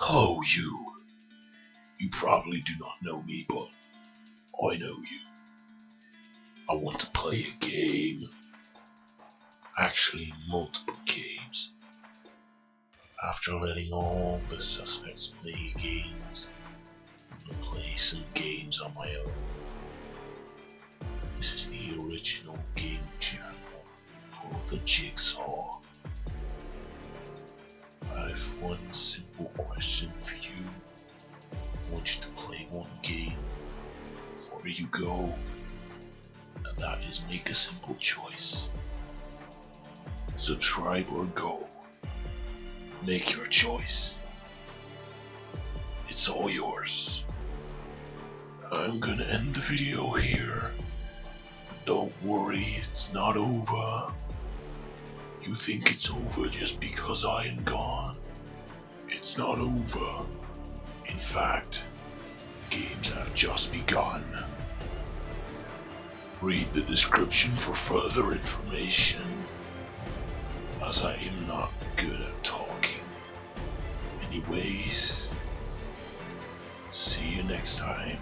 Hello, you. You probably do not know me, but I know you. I want to play a game. Actually, multiple games. After letting all the suspects play games, I'm gonna play some games on my own. This is the original game channel for the Jigsaw. I have one simple question for you. I want you to play one game before you go, and that is make a simple choice. Subscribe or go. Make your choice. It's all yours. I'm gonna end the video here. Don't worry, it's not over. You think it's over just because I am gone. It's not over. In fact, games have just begun. Read the description for further information, as I am not good at talking. Anyways, see you next time.